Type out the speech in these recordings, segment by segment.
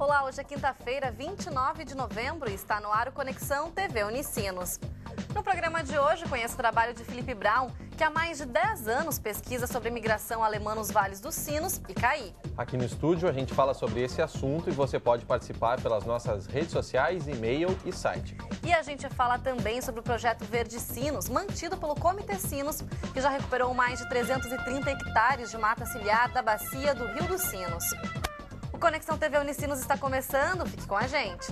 Olá, hoje é quinta-feira, 29 de novembro e está no ar o Conexão TV Unicinos. No programa de hoje, conheço o trabalho de Felipe Braun, que há mais de 10 anos pesquisa sobre a imigração alemã nos vales dos Sinos e Caí. Aqui no estúdio a gente fala sobre esse assunto e você pode participar pelas nossas redes sociais, e-mail e site. E a gente fala também sobre o projeto Verde Sinos, mantido pelo Comitê Sinos, que já recuperou mais de 330 hectares de mata ciliar da bacia do Rio dos Sinos. O Conexão TV Unicinos está começando, fique com a gente.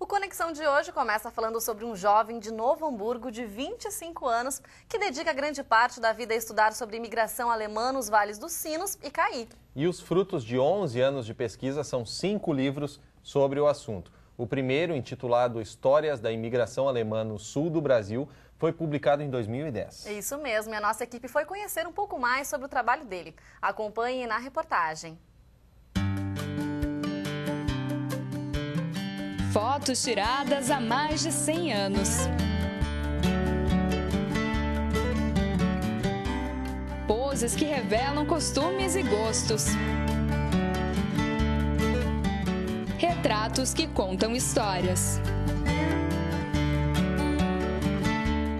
O Conexão de hoje começa falando sobre um jovem de Novo Hamburgo de 25 anos que dedica grande parte da vida a estudar sobre imigração alemã nos vales dos Sinos e Caí. E os frutos de 11 anos de pesquisa são 5 livros sobre o assunto. O primeiro, intitulado Histórias da Imigração Alemã no Sul do Brasil, foi publicado em 2010. É isso mesmo, e a nossa equipe foi conhecer um pouco mais sobre o trabalho dele. Acompanhe na reportagem. Fotos tiradas há mais de 100 anos. Poses que revelam costumes e gostos. Retratos que contam histórias.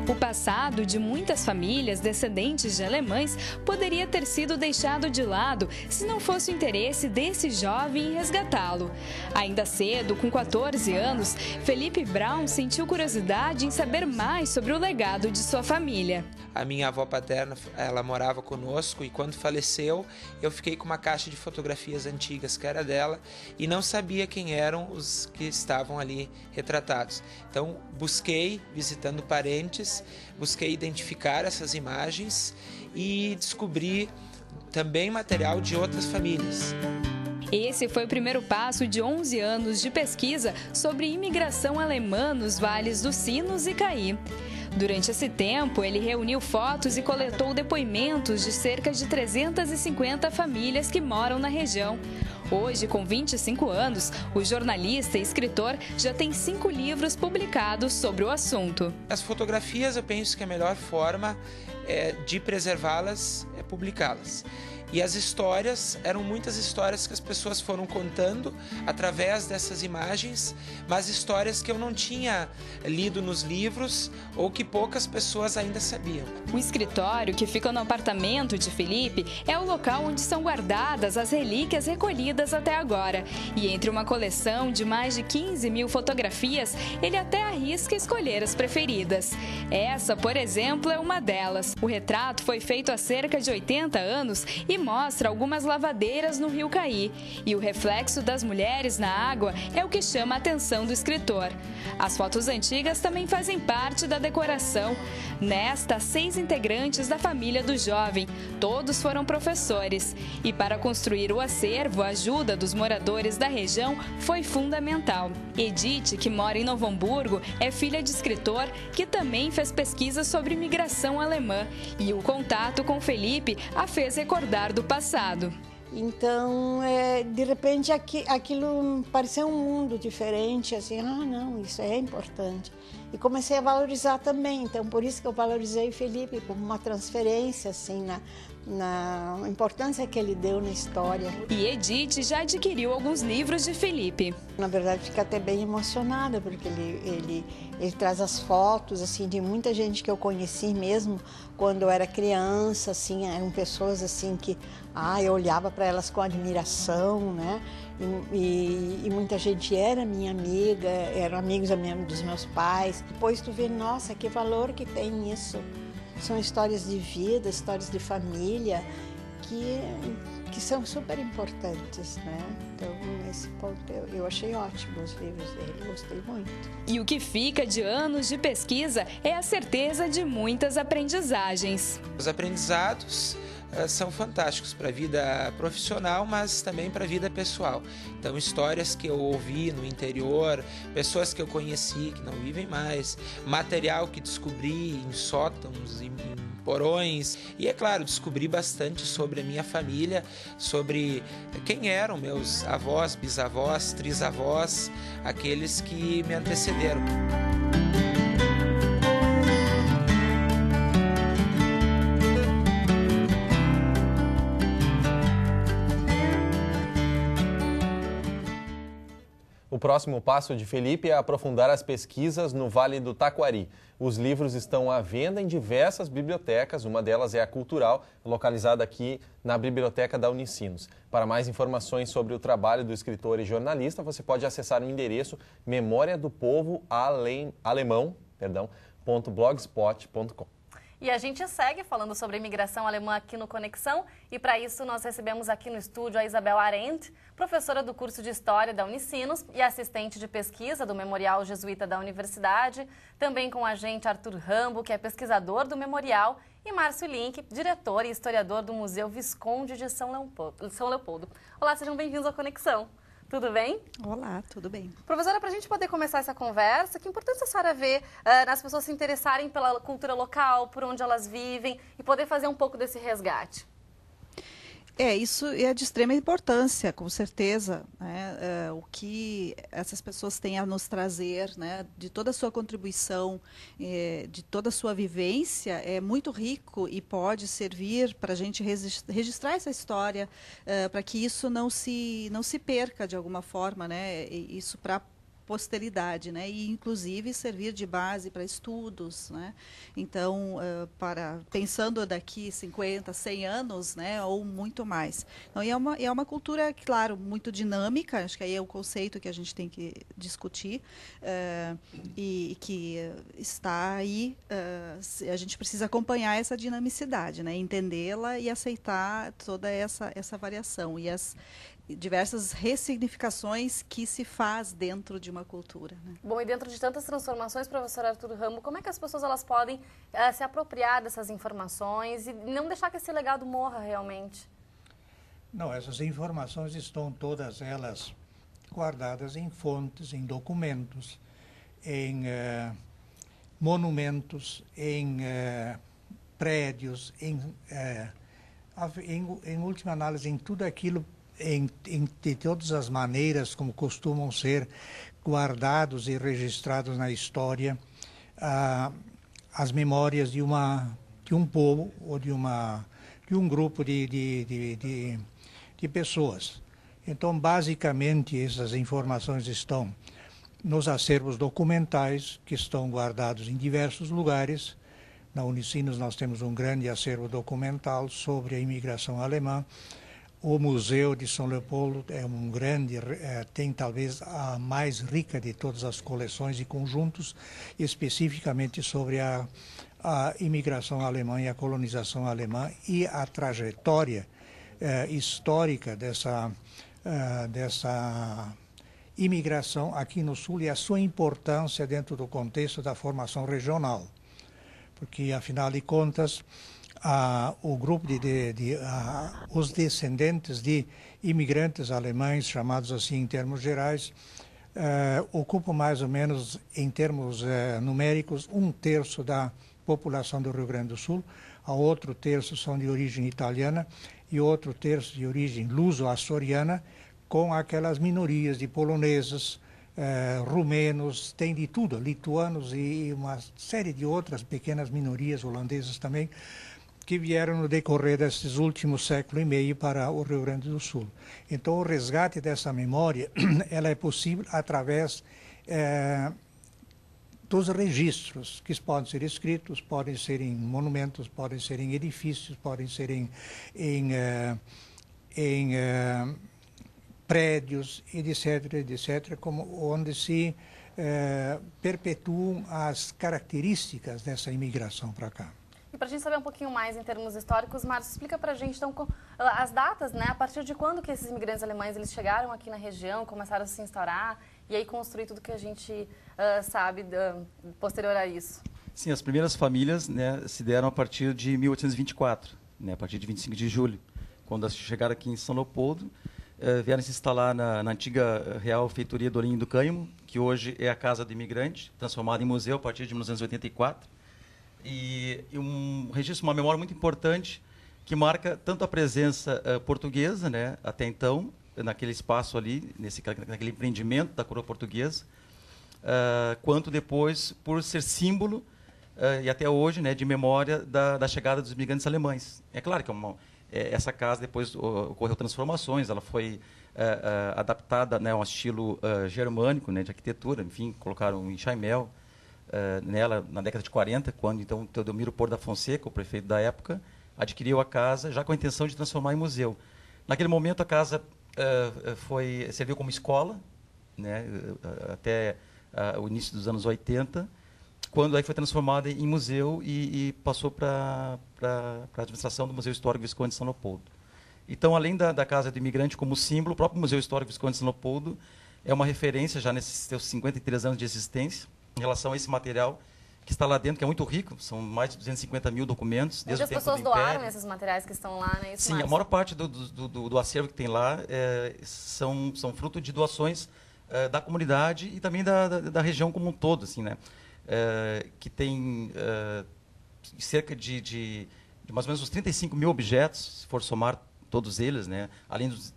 O passado de muitas famílias descendentes de alemães poderia ter sido deixado de lado se não fosse o interesse desse jovem em resgatá-lo. Ainda cedo, com 14 anos, Felipe Braun sentiu curiosidade em saber mais sobre o legado de sua família. A minha avó paterna, ela morava conosco e quando faleceu, eu fiquei com uma caixa de fotografias antigas que era dela e não sabia quem eram os que estavam ali retratados. Então, busquei, visitando parentes, busquei identificar essas imagens e descobri também material de outras famílias. Esse foi o primeiro passo de 11 anos de pesquisa sobre imigração alemã nos vales dos Sinos e Caí. Durante esse tempo, ele reuniu fotos e coletou depoimentos de cerca de 350 famílias que moram na região. Hoje, com 25 anos, o jornalista e escritor já tem 5 livros publicados sobre o assunto. As fotografias, eu penso que a melhor forma de preservá-las é publicá-las. E as histórias, eram muitas histórias que as pessoas foram contando através dessas imagens, mas histórias que eu não tinha lido nos livros ou que poucas pessoas ainda sabiam. O escritório, que fica no apartamento de Felipe, é o local onde são guardadas as relíquias recolhidas até agora. E entre uma coleção de mais de 15 mil fotografias, ele até arrisca escolher as preferidas. Essa, por exemplo, é uma delas. O retrato foi feito há cerca de 80 anos e mostra algumas lavadeiras no rio Caí. E o reflexo das mulheres na água é o que chama a atenção do escritor. As fotos antigas também fazem parte da decoração. Nesta, 6 integrantes da família do jovem. Todos foram professores. E para construir o acervo, a ajuda dos moradores da região foi fundamental. Edith, que mora em Novo Hamburgo, é filha de escritor que também fez pesquisa sobre imigração alemã. E o contato com Felipe a fez recordar do passado. Então, de repente, aquilo pareceu um mundo diferente, assim, não, isso é importante. E comecei a valorizar também, então por isso que eu valorizei Felipe como uma transferência, assim, na importância que ele deu na história. E Edith já adquiriu alguns livros de Felipe. Na verdade, fica até bem emocionada, porque ele traz as fotos, assim, de muita gente que eu conheci mesmo quando eu era criança, assim, eram pessoas, assim, que eu olhava para elas com admiração, né? E muita gente era minha amiga, eram amigos dos meus pais. Depois tu vê, nossa, que valor que tem isso. São histórias de vida, histórias de família que são super importantes, né? Então, nesse ponto, eu achei ótimo os livros dele, gostei muito. E o que fica de anos de pesquisa é a certeza de muitas aprendizagens. Os aprendizados são fantásticos para a vida profissional, mas também para a vida pessoal. Então, histórias que eu ouvi no interior, pessoas que eu conheci que não vivem mais, material que descobri em sótãos, em porões. E, é claro, descobri bastante sobre a minha família, sobre quem eram meus avós, bisavós, trisavós, aqueles que me antecederam. próximo passo de Felipe é aprofundar as pesquisas no Vale do Taquari. Os livros estão à venda em diversas bibliotecas, uma delas é a Cultural, localizada aqui na Biblioteca da Unicinos. Para mais informações sobre o trabalho do escritor e jornalista, você pode acessar o endereço memoriadopovoalemão.blogspot.com. E a gente segue falando sobre a imigração alemã aqui no Conexão, e para isso nós recebemos aqui no estúdio a Isabel Arendt, professora do curso de História da Unicinos e assistente de pesquisa do Memorial Jesuíta da Universidade, também com a gente Arthur Rambo, que é pesquisador do Memorial, e Márcio Link, diretor e historiador do Museu Visconde de São Leopoldo. Olá, sejam bem-vindos ao Conexão. Tudo bem? Olá, tudo bem. Professora, para a gente poder começar essa conversa, que importância a senhora vê nas pessoas se interessarem pela cultura local, por onde elas vivem e poder fazer um pouco desse resgate? Isso é de extrema importância, com certeza, né? O que essas pessoas têm a nos trazer, né? De toda a sua contribuição, de toda a sua vivência, é muito rico e pode servir para a gente registrar essa história, para que isso não se perca de alguma forma, né? Isso para posteridade, né? E inclusive servir de base para estudos, né? Então, pensando daqui 50, 100 anos, né? Ou muito mais. Então, é uma cultura, claro, muito dinâmica, acho que aí é o conceito que a gente tem que discutir, e que está aí, a gente precisa acompanhar essa dinamicidade, né? Entendê-la e aceitar toda essa variação e as diversas ressignificações que se faz dentro de uma cultura, né? Bom, e dentro de tantas transformações, professor Arthur Rambo, como é que as pessoas elas podem se apropriar dessas informações e não deixar que esse legado morra realmente? Não, essas informações estão todas elas guardadas em fontes, em documentos, em monumentos, em prédios, em última análise, em tudo aquilo, de todas as maneiras como costumam ser guardados e registrados na história as memórias de um povo ou de um grupo de pessoas. Então, basicamente, essas informações estão nos acervos documentais, que estão guardados em diversos lugares. Na Unicinos nós temos um grande acervo documental sobre a imigração alemã. O Museu de São Leopoldo é um grande, tem talvez a mais rica de todas as coleções e conjuntos, especificamente sobre a imigração alemã e a colonização alemã e a trajetória histórica dessa imigração aqui no Sul e a sua importância dentro do contexto da formação regional. Porque, afinal de contas, o grupo os descendentes de imigrantes alemães, chamados assim em termos gerais, ocupam mais ou menos, em termos numéricos, 1/3 da população do Rio Grande do Sul, a outro terço são de origem italiana e outro terço de origem luso-açoriana, com aquelas minorias de poloneses, rumenos, tem de tudo, lituanos e uma série de outras pequenas minorias, holandesas também, que vieram no decorrer desses últimos século e meio para o Rio Grande do Sul. Então, o resgate dessa memória ela é possível através dos registros, que podem ser escritos, podem ser em monumentos, podem ser em edifícios, podem ser em prédios, etc., onde se perpetuam as características dessa imigração para cá. E para a gente saber um pouquinho mais em termos históricos, Márcio, explica para a gente então as datas, né? A partir de quando que esses imigrantes alemães eles chegaram aqui na região, começaram a se instaurar e aí construir tudo que a gente sabe posterior a isso. Sim, as primeiras famílias, né, se deram a partir de 1824, né, a partir de 25 de julho, quando chegaram aqui em São Leopoldo, vieram se instalar na antiga Real Feitoria do Olinho do Cânhamo, que hoje é a Casa do Imigrante, transformada em museu a partir de 1984. E um registro, uma memória muito importante, que marca tanto a presença portuguesa, né, até então, naquele espaço ali, naquele empreendimento da coroa portuguesa, quanto depois por ser símbolo, e até hoje, né, de memória da chegada dos imigrantes alemães. É claro que essa casa depois ocorreu transformações, ela foi adaptada, né, a um estilo germânico, né, de arquitetura. Enfim, colocaram um enxaimel nela na década de 40, quando então Teodomiro Porto da Fonseca, o prefeito da época, adquiriu a casa já com a intenção de transformar em museu. Naquele momento a casa serviu como escola, né, até o início dos anos 80, quando aí foi transformada em museu e passou para a administração do Museu Histórico Visconde de São Leopoldo. Então, além da Casa do Imigrante como símbolo, o próprio Museu Histórico Visconde de São Leopoldo é uma referência já nesses seus 53 anos de existência em relação a esse material que está lá dentro, que é muito rico, são mais de 250 mil documentos. Desde as pessoas doaram esses materiais que estão lá, né? Isso, sim, Márcio? A maior parte do acervo que tem lá são fruto de doações da comunidade e também da região como um todo, assim, né? Que tem cerca de mais ou menos uns 35 mil objetos, se for somar todos eles, né? Além dos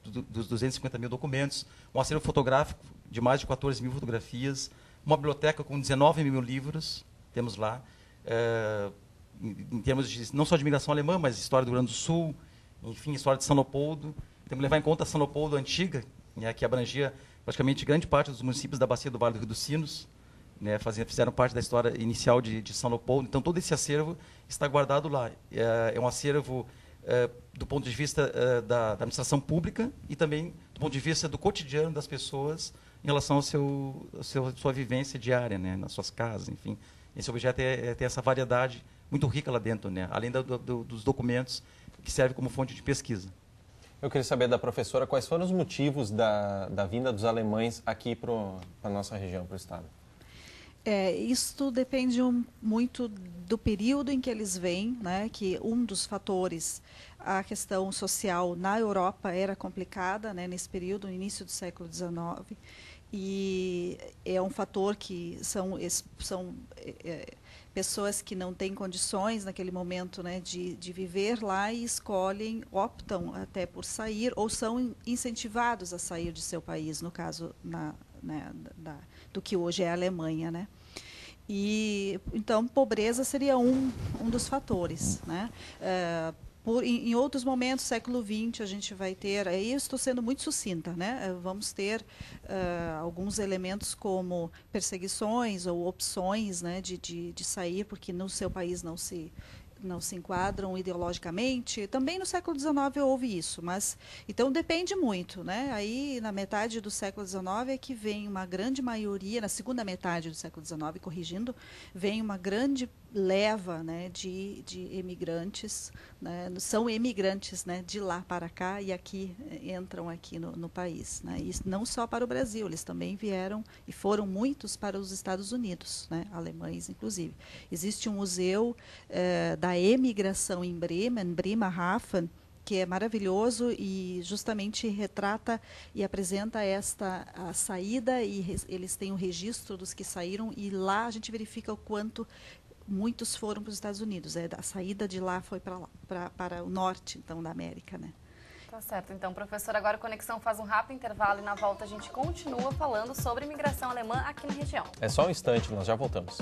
250 mil documentos, um acervo fotográfico de mais de 14 mil fotografias, uma biblioteca com 19 mil livros, temos lá, em termos não só de imigração alemã, mas história do Rio Grande do Sul, enfim, história de São Leopoldo. Temos que levar em conta a São Leopoldo antiga, né, que abrangia praticamente grande parte dos municípios da bacia do Vale do Rio dos Sinos, né, fizeram parte da história inicial de São Leopoldo. Então, todo esse acervo está guardado lá. É um acervo do ponto de vista da administração pública e também do ponto de vista do cotidiano das pessoas em relação à sua vivência diária, né, nas suas casas, enfim. Esse objeto tem essa variedade muito rica lá dentro, né, além dos documentos que servem como fonte de pesquisa. Eu queria saber da professora quais foram os motivos da vinda dos alemães aqui para a nossa região, para o estado. Isso depende muito do período em que eles vêm, né, que um dos fatores, a questão social na Europa era complicada, né, nesse período, no início do século XIX, e é um fator que são pessoas que não têm condições naquele momento, né, de viver lá e optam até por sair ou são incentivados a sair de seu país, no caso do que hoje é a Alemanha, né? E então pobreza seria um dos fatores, né? Em outros momentos, século XX, a gente vai ter, aí eu estou sendo muito sucinta, né? Vamos ter alguns elementos como perseguições ou opções, né, de sair porque no seu país não se enquadram ideologicamente. Também no século XIX houve isso, mas então depende muito, né? Aí na metade do século XIX é que vem uma grande maioria, na segunda metade do século XIX, corrigindo, vem uma grande leva, né, de emigrantes, né, são emigrantes, né, de lá para cá e aqui entram aqui no país, né, e não só para o Brasil, eles também vieram e foram muitos para os Estados Unidos, né, alemães inclusive. Existe um museu da emigração em Bremerhaven, que é maravilhoso e justamente retrata e apresenta a saída, e eles têm o registro dos que saíram, e lá a gente verifica o quanto muitos foram para os Estados Unidos. A saída de lá foi para o norte, então, da América, né? Tá certo. Então, professora, agora a Conexão faz um rápido intervalo e na volta a gente continua falando sobre imigração alemã aqui na região. É só um instante, nós já voltamos.